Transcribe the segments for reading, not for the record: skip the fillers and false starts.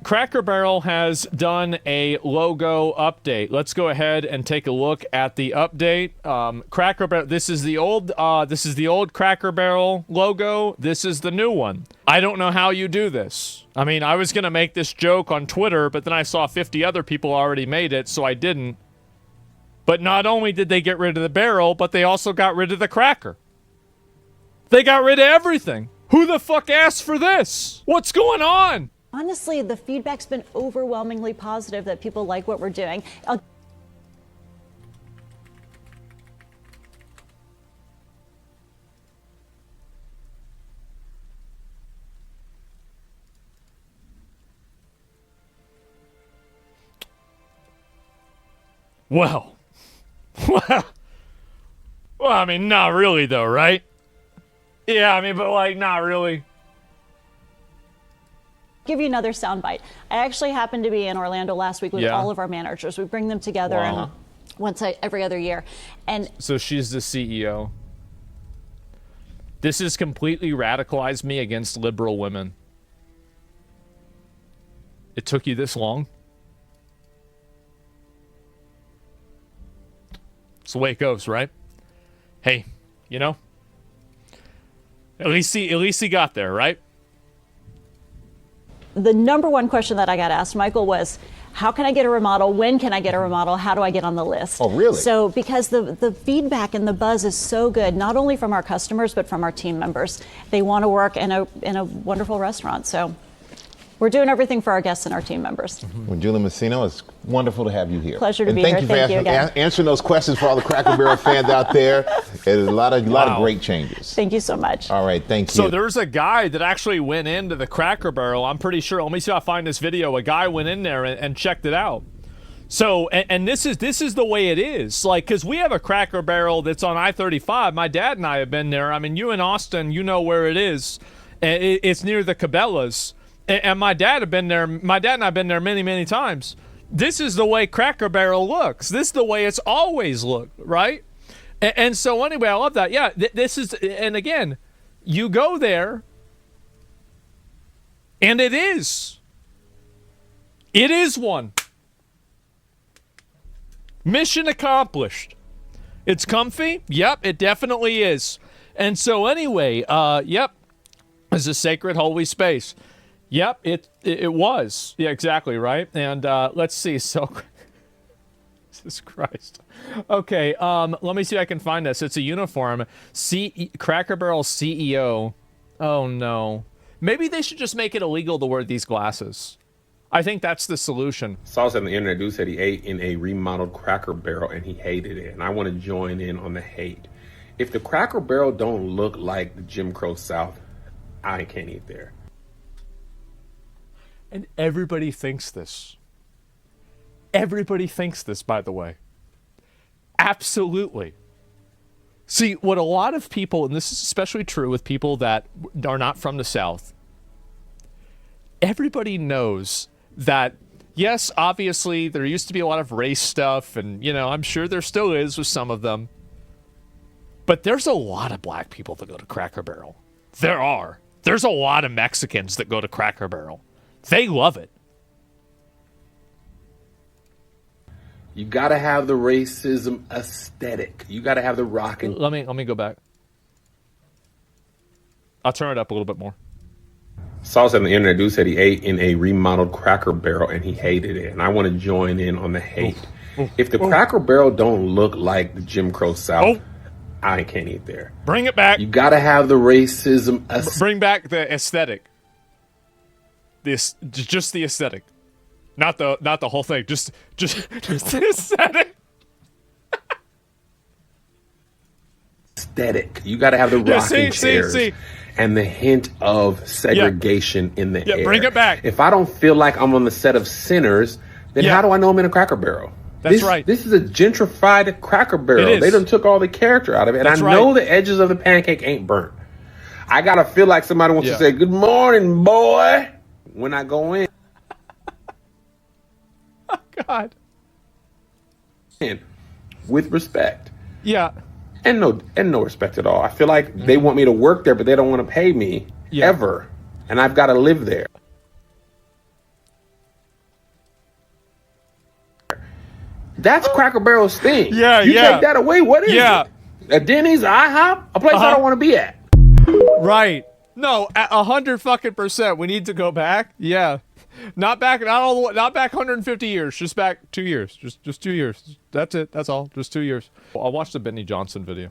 Cracker Barrel has done a logo update. Let's go ahead and take a look at the update. Cracker Barrel. This is the old Cracker Barrel logo. This is the new one. I don't know how you do this. I mean, I was gonna make this joke on Twitter, but then I saw 50 other people already made it, so I didn't. But not only did they get rid of the barrel, but they also got rid of the cracker. They got rid of everything. Who the fuck asked for this? What's going on? Honestly, the feedback's been overwhelmingly positive that people like what we're doing. Well, I mean, not really though, right? Yeah, I mean, but like, not really. Give you another soundbite. I actually happened to be in Orlando last week with all of our managers. We bring them together and every other year. And so she's the CEO. This has completely radicalized me against liberal women. It took you this long? It's the way it goes, right? Hey, you know, at least he got there, right? The number one question that I got asked, Michael, was, how can I get a remodel? When can I get a remodel? How do I get on the list? Oh, really? So because the feedback and the buzz is so good, not only from our customers, but from our team members. They want to work in a wonderful restaurant. So we're doing everything for our guests and our team members. Well, Julie Messino, it's wonderful to have you here. Pleasure to be here. Thank you for answering those questions for all the Cracker Barrel fans out there. There's a lot of great changes. Thank you so much. All right, thank you. So there's a guy that actually went into the Cracker Barrel. I'm pretty sure. Let me see if I find this video. A guy went in there and checked it out. So, and this is the way it is. Like, because we have a Cracker Barrel that's on I-35. My dad and I have been there. I mean, you in Austin, you know where it is. It's near the Cabela's. And my dad had been there. My dad and I have been there many, many times. This is the way Cracker Barrel looks. This is the way it's always looked, right? And so anyway, I love that. Yeah, this is, and again, you go there, and it is one. Mission accomplished. It's comfy. Yep, it definitely is. And so anyway, yep, it's a sacred, holy space. Yep, it was. Yeah, exactly, right? And let's see. So, Jesus Christ. Okay, let me see if I can find this. It's a uniform. Cracker Barrel CEO. Oh, no. Maybe they should just make it illegal to wear these glasses. I think that's the solution. Saw on the internet, dude said he ate in a remodeled Cracker Barrel and he hated it. And I want to join in on the hate. If the Cracker Barrel don't look like the Jim Crow South, I can't eat there. And everybody thinks this. Everybody thinks this, by the way. Absolutely. See, what a lot of people, and this is especially true with people that are not from the South, everybody knows that, yes, obviously, there used to be a lot of race stuff, and, you know, I'm sure there still is with some of them. But there's a lot of black people that go to Cracker Barrel. There are. There's a lot of Mexicans that go to Cracker Barrel. They love it. You gotta have the racism aesthetic. You gotta have the rockin'. Let me go back. I'll turn it up a little bit more. Saw on the internet, dude said he ate in a remodeled Cracker Barrel and he hated it. And I want to join in on the hate. If the Cracker Barrel don't look like the Jim Crow South, I can't eat there. Bring it back. You gotta have the racism Bring back the aesthetic. Just the aesthetic, not the whole thing. Just the aesthetic. Aesthetic. You got to have the rocking chairs see. And the hint of segregation in the air. Bring it back. If I don't feel like I'm on the set of Sinners, then how do I know I'm in a Cracker Barrel? That's right. This is a gentrified Cracker Barrel. They done took all the character out of it, and I know the edges of the pancake ain't burnt. I gotta feel like somebody wants to say, "Good morning, boy," when I go in. Oh, God. With respect. Yeah. And no respect at all. I feel like they want me to work there, but they don't want to pay me ever. And I've got to live there. That's Cracker Barrel's thing. Yeah, you yeah. take that away, what is Yeah. it? A Denny's, a IHOP, a place I don't want to be at. Right. No, 100%. We need to go back. Yeah. Not back, not all the way, not back 150 years. Just back 2 years. Just 2 years. That's it. That's all. Just 2 years. I'll watch the Benny Johnson video.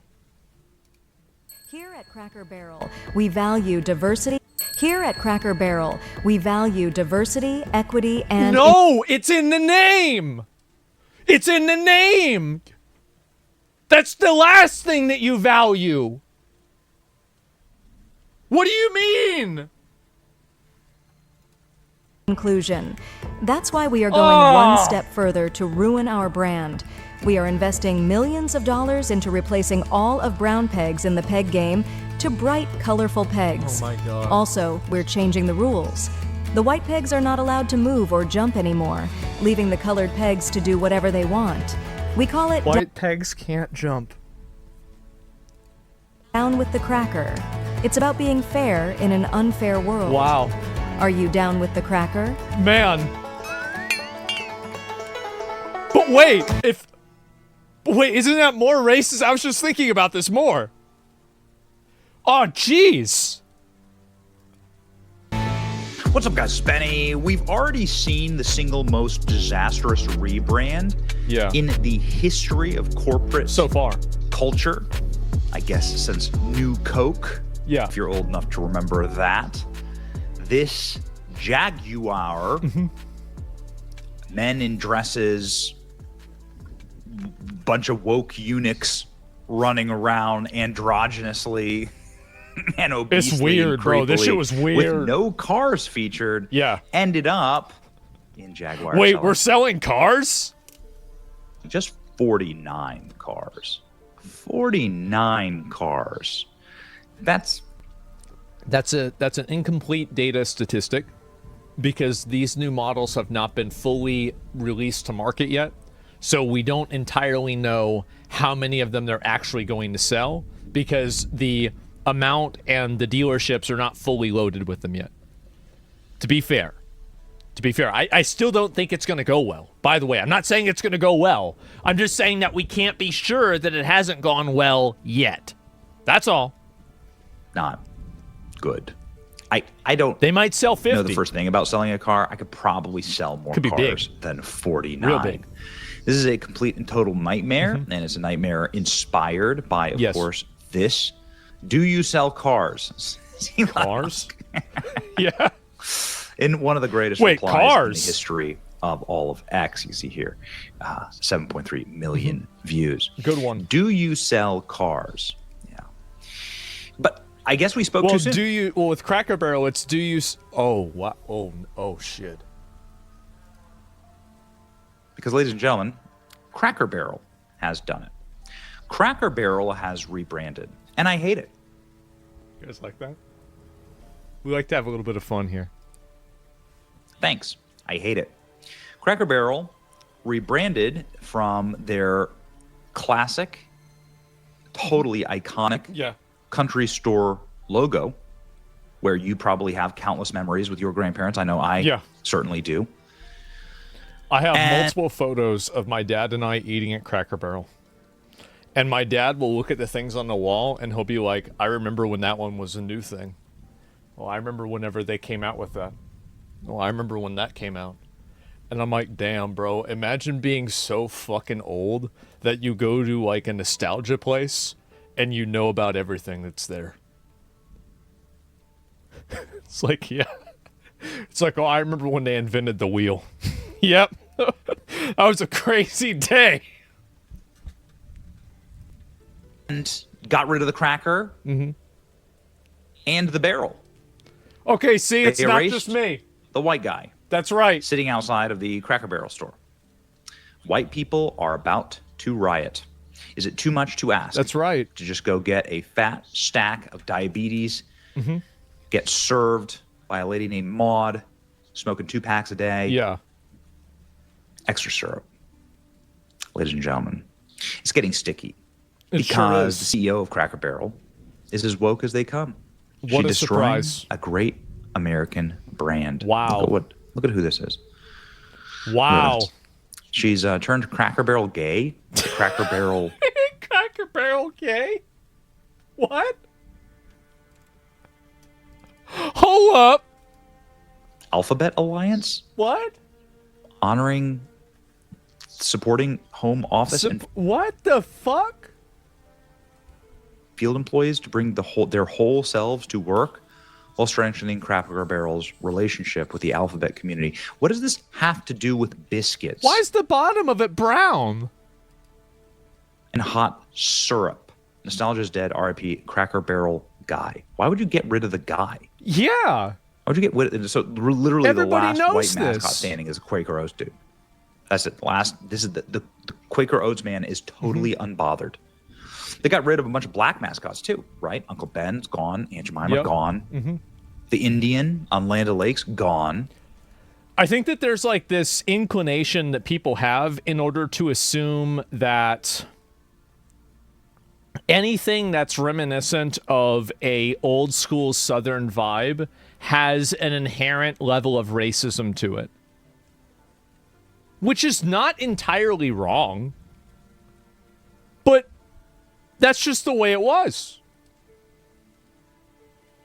Here at Cracker Barrel, we value diversity. Here at Cracker Barrel, we value diversity, equity, and... No, it's in the name. It's in the name. That's the last thing that you value. What do you mean? inclusion. That's why we are going one step further to ruin our brand. We are investing millions of dollars into replacing all of brown pegs in the peg game to bright, colorful pegs. Oh my God. Also, we're changing the rules. The white pegs are not allowed to move or jump anymore, leaving the colored pegs to do whatever they want. We call it White pegs can't jump. Down with the Cracker. It's about being fair in an unfair world. Wow. Are you down with the Cracker? Man. But wait, isn't that more racist? I was just thinking about this more. Oh, jeez. What's up, guys? It's Benny. We've already seen the single most disastrous rebrand in the history of corporate so far culture. I guess since New Coke. Yeah. If you're old enough to remember that. This Jaguar, men in dresses, bunch of woke eunuchs running around androgynously and obesely. It's weird, bro. This shit was weird. With no cars featured. Yeah. Ended up in Jaguar. Wait, we're selling cars? Just 49 cars. 49 cars. That's an incomplete data statistic because these new models have not been fully released to market yet. So we don't entirely know how many of them they're actually going to sell because the amount and the dealerships are not fully loaded with them yet. To be fair, I still don't think it's going to go well. By the way, I'm not saying it's going to go well. I'm just saying that we can't be sure that it hasn't gone well yet. That's all. not good. I don't. They might sell 50. Know the first thing about selling a car. I could probably sell more cars than 49. Real big. This is a complete and total nightmare, and it's a nightmare inspired by, of course, this. Do you sell cars? Cars? Yeah. In one of the greatest replies in the history of all of X, you see here, 7.3 million views. Good one. Do you sell cars? Yeah. But I guess we spoke too soon. Well, with Cracker Barrel, it's do you... Oh, what? Oh, shit. Because, ladies and gentlemen, Cracker Barrel has done it. Cracker Barrel has rebranded, and I hate it. You guys like that? We like to have a little bit of fun here. Thanks. I hate it. Cracker Barrel rebranded from their classic, totally iconic country store logo, where you probably have countless memories with your grandparents. I know I certainly do. I have multiple photos of my dad and I eating at Cracker Barrel. And my dad will look at the things on the wall and he'll be like, I remember when that one was a new thing. Well, I remember whenever they came out with that. Well, I remember when that came out. And I'm like, damn, bro, imagine being so fucking old that you go to like a nostalgia place and you know about everything that's there. It's like, yeah. It's like, oh, I remember when they invented the wheel. Yep. That was a crazy day. And got rid of the cracker and the barrel. Okay, see, it's not just me. The white guy. That's right. Sitting outside of the Cracker Barrel store. White people are about to riot. Is it too much to ask? That's right. To just go get a fat stack of diabetes, get served by a lady named Maud, smoking 2 packs a day. Yeah. Extra syrup. Ladies and gentlemen, it's getting sticky. It because sure the CEO of Cracker Barrel is as woke as they come. What a surprise. A great American brand. Wow. Look at who this is. Wow. She's turned Cracker Barrel gay. Cracker Barrel. Cracker Barrel gay? What? Hold up. Alphabet Alliance? What? Honoring, supporting home office and What the fuck? field employees to bring their whole selves to work while strengthening Cracker Barrel's relationship with the alphabet community. What does this have to do with biscuits? Why is the bottom of it brown? And hot syrup. Nostalgia's dead. R.I.P. Cracker Barrel guy. Why would you get rid of the guy? Yeah. Why would you get rid of? So literally, Everybody the last knows white mascot this. standing is a Quaker Oats dude. That's it. This is the Quaker Oats man is totally unbothered. They got rid of a bunch of black mascots too, right? Uncle Ben's gone. Aunt Jemima gone. The Indian on Land O'Lakes gone. I think that there's like this inclination that people have in order to assume that anything that's reminiscent of a old school Southern vibe has an inherent level of racism to it, which is not entirely wrong, but that's just the way it was.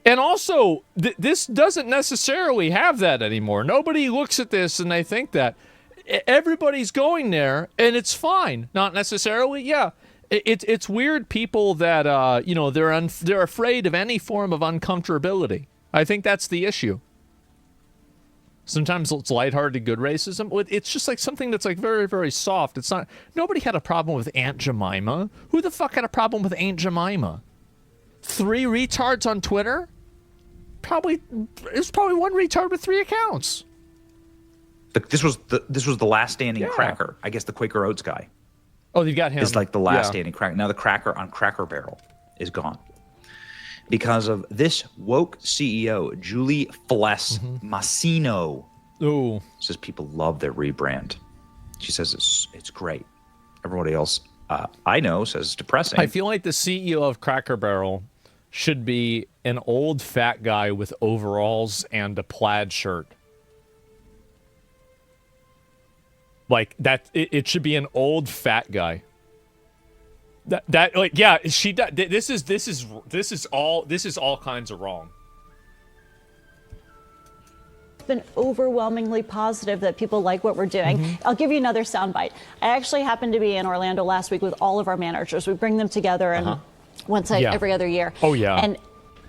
And also, this doesn't necessarily have that anymore. Nobody looks at this and they think that. Everybody's going there, and it's fine. Not necessarily, yeah. It's weird people that, they're afraid of any form of uncomfortability. I think that's the issue. Sometimes it's lighthearted good racism. It's just like something that's like very, very soft. It's not. Nobody had a problem with Aunt Jemima. Who the fuck had a problem with Aunt Jemima? 3 retards on Twitter? It's probably one retard with 3 accounts. This was the last standing cracker. I guess the Quaker Oats guy. Oh, you got him. Is like the last standing cracker. Now the cracker on Cracker Barrel is gone because of this woke CEO, Julie Fles Massino. Ooh. Says people love their rebrand. She says it's great. Everybody else I know says it's depressing. I feel like the CEO of Cracker Barrel should be an old fat guy with overalls and a plaid shirt. Like that, it should be an old fat guy. That like yeah, she. This is all kinds of wrong. It's been overwhelmingly positive that people like what we're doing. I'll give you another soundbite. I actually happened to be in Orlando last week with all of our managers. We bring them together and every other year. Oh yeah. And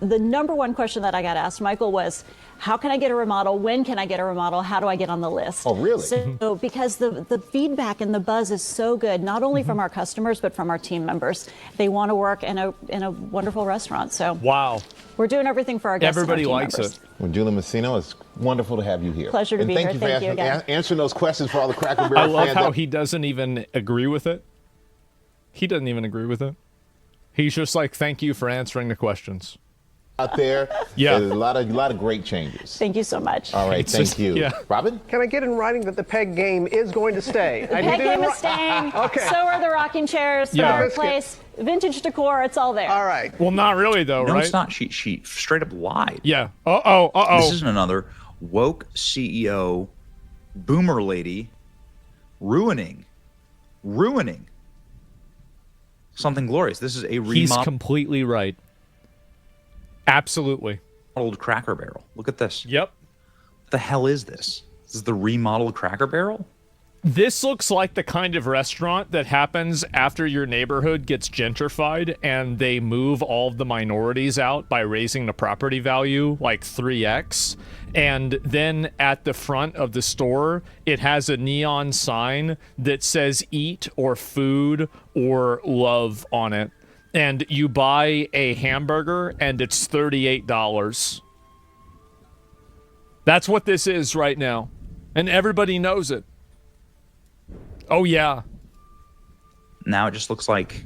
the number one question that I got asked, Michael, was, how can I get a remodel? When can I get a remodel? How do I get on the list? Oh, really? So because the feedback and the buzz is so good, not only from our customers, but from our team members. They want to work in a wonderful restaurant. So wow. We're doing everything for our guests. Everybody and our team likes members. it. Well, Julie Massino, it's wonderful to have you here. Pleasure to be here. Thank you again. Answering those questions for all the Cracker Barrel I love fans. how he doesn't even agree with it. He doesn't even agree with it. He's just like, thank you for answering the questions. Out there, Yeah. there's a lot of great changes. Thank you so much. All right, thank you. Yeah. Robin? Can I get in writing that the peg game is going to stay? The peg game is staying. Okay. So are the rocking chairs, fireplace, vintage decor. It's all there. All right. Well, not really though, No, right? it's not. She straight up lied. Yeah. Uh-oh. This isn't another woke CEO, boomer lady, ruining something glorious. This is a He's remodeled completely right. Absolutely. Cracker Barrel. Look at this. Yep. What the hell is this? This is the remodeled Cracker Barrel? This looks like the kind of restaurant that happens after your neighborhood gets gentrified and they move all of the minorities out by raising the property value like 3x. And then at the front of the store, it has a neon sign that says eat or food or love on it. And you buy a hamburger and it's $38. That's what this is right now. And everybody knows it. Oh, yeah. Now it just looks like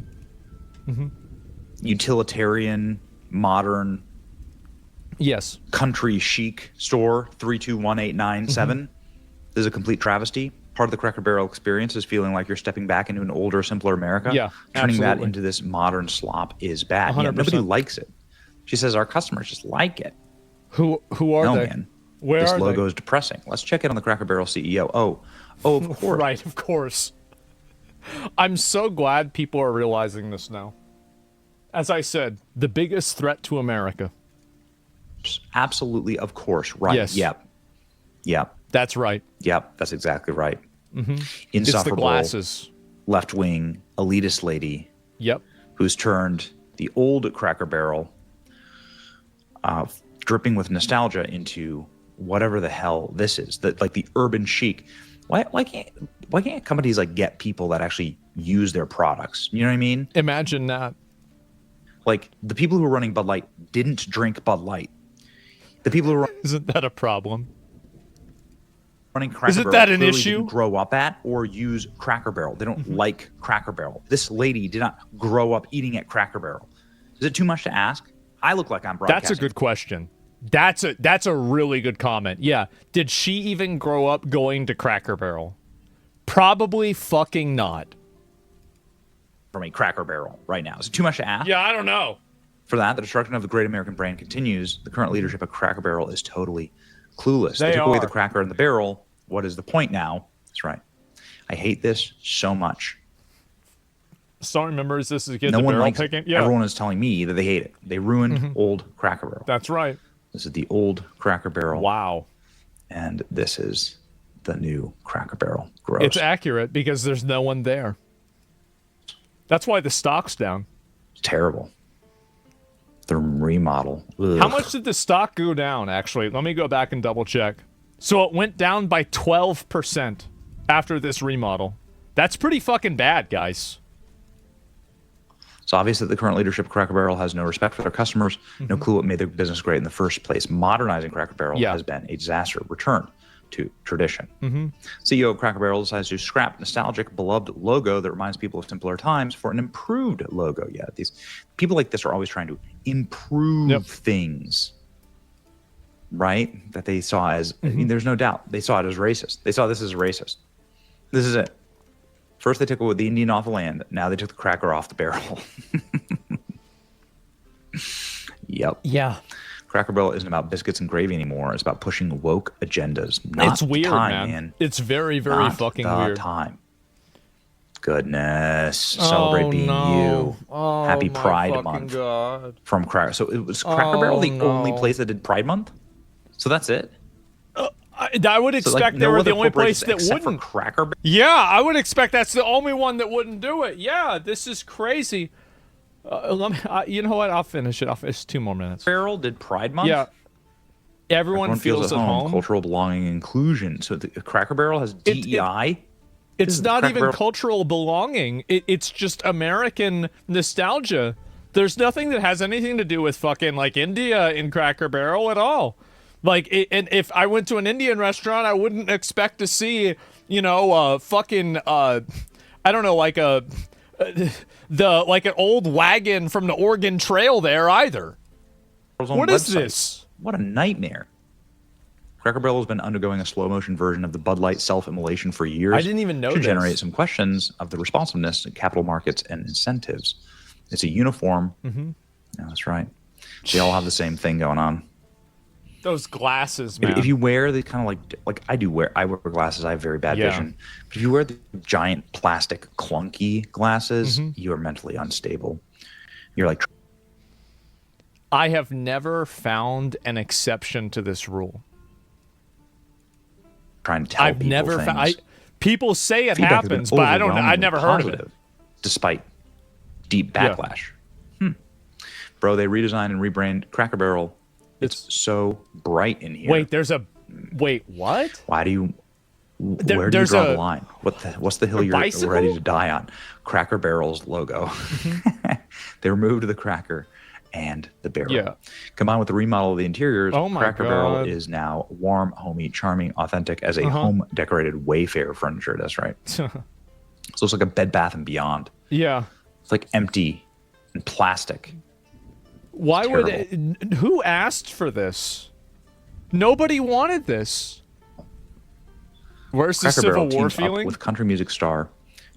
utilitarian, modern, Yes. country chic store 321897. This is a complete travesty. Part of the Cracker Barrel experience is feeling like you're stepping back into an older, simpler America. Yeah, Turning that absolutely. into this modern slop is bad. 100%. Yeah, nobody likes it. She says our customers just like it. Who are No, they? man. Where this are logo they? is depressing. Let's check in on the Cracker Barrel CEO. Oh, of course. Right, of course. I'm so glad people are realizing this now. As I said, the biggest threat to America. Absolutely, of course. Right. Yes. Yep. That's right. Yep. That's exactly right. It's the Insufferable, glasses. left-wing, elitist lady. Yep. Who's turned the old Cracker Barrel, dripping with nostalgia, into whatever the hell this is. Like the urban chic. Why can't companies like get people that actually use their products? You know what I mean? Imagine that. Like the people who are running Bud Light didn't drink Bud Light. The people who are Isn't that a problem? running Cracker Isn't Barrel that an clearly issue? didn't grow up at or use Cracker Barrel. They don't like Cracker Barrel. This lady did not grow up eating at Cracker Barrel. Is it too much to ask? I look like I'm broadcasting. That's a good question. That's a really good comment. Yeah. Did she even grow up going to Cracker Barrel? Probably fucking not. From a Cracker Barrel right now. Is it too much to ask? Yeah, I don't know. For that, the destruction of the great American brand continues. The current leadership of Cracker Barrel is totally clueless. They took away the cracker and the barrel. What is the point now? That's right. I hate this so much. Song remembers this is again No the one barrel likes picking. it. Yeah. Everyone is telling me that they hate it. They ruined old Cracker Barrel. That's right. This is the old Cracker Barrel. Wow. And this is the new Cracker Barrel. Gross. It's accurate because there's no one there. That's why the stock's down. It's terrible. The remodel. Ugh. How much did the stock go down, actually? Let me go back and double check. So it went down by 12% after this remodel. That's pretty fucking bad, guys. It's obvious that the current leadership of Cracker Barrel has no respect for their customers, no clue what made their business great in the first place. Modernizing Cracker Barrel has been a disaster. Return to tradition. CEO of Cracker Barrel decides to scrap nostalgic, beloved logo that reminds people of simpler times for an improved logo. Yeah, these people like this are always trying to improve things, right? That they saw as, I mean, there's no doubt, they saw it as racist. They saw this as racist. This is it. First they took the Indian off the land. Now they took the cracker off the barrel. Yep. Yeah. Cracker Barrel isn't about biscuits and gravy anymore. It's about pushing woke agendas. Not It's weird, the time, man. It's very, very Not fucking the weird. time. Goodness. Celebrate being you. Happy Pride Month. God. From Cracker. So it was Cracker Barrel the only place that did Pride Month? So that's it? I would expect they were the only place that except wouldn't. For Cracker Barrel? Yeah, I would expect that's the only one that wouldn't do it. Yeah, this is crazy. Let me. You know what? I'll finish it. I'll finish 2 more minutes. Barrel did Pride Month? Yeah. Everyone feels at home. Cultural belonging, inclusion. So the Cracker Barrel has DEI. It's not even cultural belonging. It's just American nostalgia. There's nothing that has anything to do with fucking like India in Cracker Barrel at all. Like, and if I went to an Indian restaurant, I wouldn't expect to see, you know, fucking, I don't know, like like an old wagon from the Oregon Trail there either. What is this? What a nightmare. Cracker Barrel has been undergoing a slow motion version of the Bud Light self-immolation for years. I didn't even know to this. Generate some questions of the responsiveness of capital markets and incentives. It's a uniform. Yeah, that's right. They all have the same thing going on. Those glasses, man. If you wear the kind of like I wear glasses. I have very bad vision. But if you wear the giant plastic clunky glasses, you are mentally unstable. You're like. I have never found an exception to this rule. Trying to tell I've people never things. found. People say it Feedback has happens, been but I don't. I overwhelmingly never heard of it. positive, despite deep backlash. Bro, they redesign and rebrand Cracker Barrel. It's so bright in here. Wait, what? Why do you? Where do you draw the line? What's the hill you're bicycle? ready to die on? Cracker Barrel's logo. They removed the cracker and the barrel. Yeah. Combined with the remodel of the interiors, Oh my Cracker Barrel God. is now warm, homey, charming, authentic as a home decorated Wayfair furniture. That's right. So it's like a Bed Bath and Beyond. Yeah. It's like empty and plastic. Why would who asked for this? Nobody wanted this. Where's the Cracker Civil Barrel War teamed up feeling? with country music star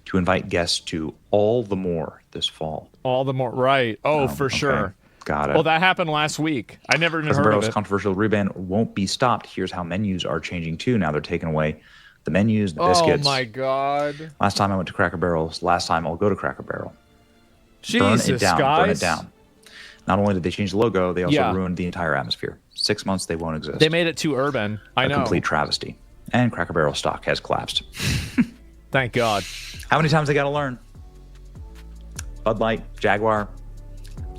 to invite guests to All the More this fall. All the more right. Oh, for sure. Got it. Well, that happened last week. I never even Cracker heard of Barrel's it. controversial rebrand won't be stopped. Here's how menus are changing too. Now they're taking away The menus, the biscuits. Oh my God. Last time I went to Cracker Barrel, last time I'll go to Cracker Barrel. Jesus, burn it down, guys. burn it down. Not only did they change the logo, they also ruined the entire atmosphere. 6 months they won't exist. They made it too urban. I know. A complete travesty. And Cracker Barrel stock has collapsed. Thank God. How many times they got to learn? Bud Light, Jaguar,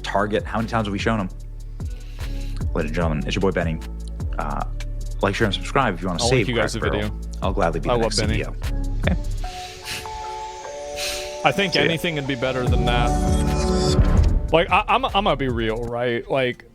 Target. How many times have we shown them? Ladies and gentlemen, it's your boy Benny. Like, share, and subscribe if you want to save you guys Cracker a Barrel. video. I'll gladly be the next Benny. CEO. Okay. I think anything would be better than that. Like, I'm gonna be real, right? Like,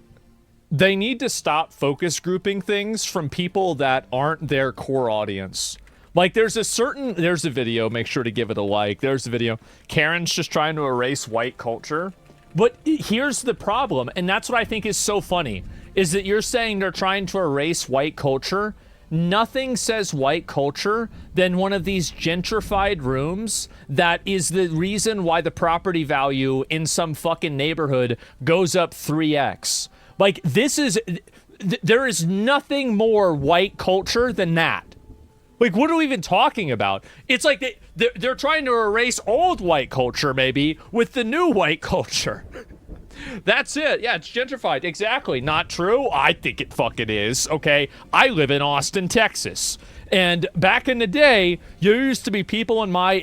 they need to stop focus grouping things from people that aren't their core audience. Like, there's a video, make sure to give it a like. There's a video. Karen's just trying to erase white culture. But here's the problem, and that's what I think is so funny, is that you're saying they're trying to erase white culture. Nothing says white culture than one of these gentrified rooms that is the reason why the property value in some fucking neighborhood goes up 3x. Like, there is nothing more white culture than that. Like, what are we even talking about? It's like they're trying to erase old white culture, maybe, with the new white culture. That's it. Yeah, it's gentrified. Exactly. Not true? I think it fucking is, okay? I live in Austin, Texas. And back in the day, there used to be people in my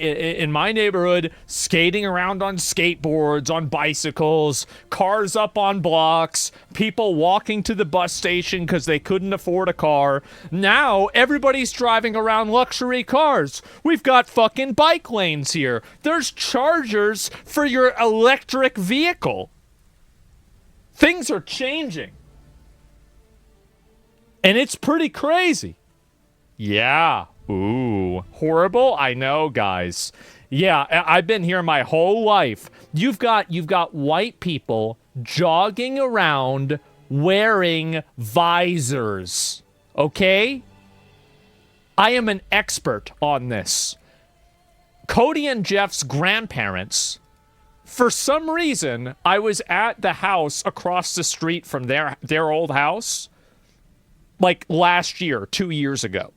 neighborhood skating around on skateboards, on bicycles, cars up on blocks, people walking to the bus station because they couldn't afford a car. Now, everybody's driving around luxury cars. We've got fucking bike lanes here. There's chargers for your electric vehicle. Things are changing. And it's pretty crazy. Yeah. Ooh. Horrible? I know, guys. Yeah, I've been here my whole life. You've got white people jogging around wearing visors. Okay? I am an expert on this. Cody and Jeff's grandparents, for some reason, I was at the house across the street from their old house, like last year, 2 years ago.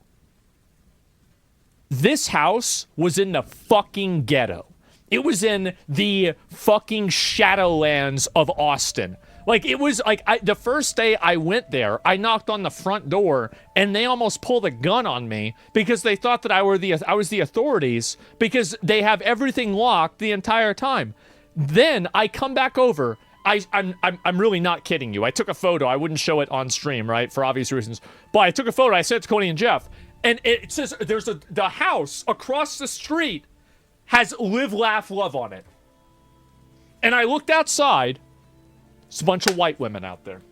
This house was in the fucking ghetto. It was in the fucking Shadowlands of Austin. Like, it was like, the first day I went there, I knocked on the front door, and they almost pulled a gun on me because they thought that I was the authorities because they have everything locked the entire time. Then I come back over. I'm really not kidding you. I took a photo. I wouldn't show it on stream, right, for obvious reasons. But I took a photo. I sent it to Cody and Jeff. And it says the house across the street has Live, Laugh, Love on it. And I looked outside. It's a bunch of white women out there.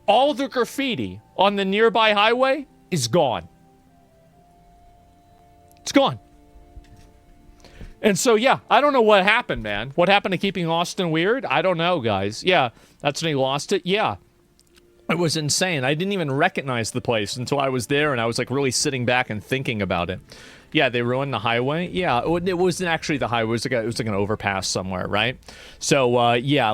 All the graffiti on the nearby highway is gone. It's gone. And so, yeah, I don't know what happened, man. What happened to keeping Austin weird? I don't know, guys. Yeah, that's when he lost it. Yeah. It was insane. I didn't even recognize the place until I was there, and I was, like, really sitting back and thinking about it. Yeah, they ruined the highway. Yeah, it wasn't actually the highway. It was like an overpass somewhere, right? So, yeah.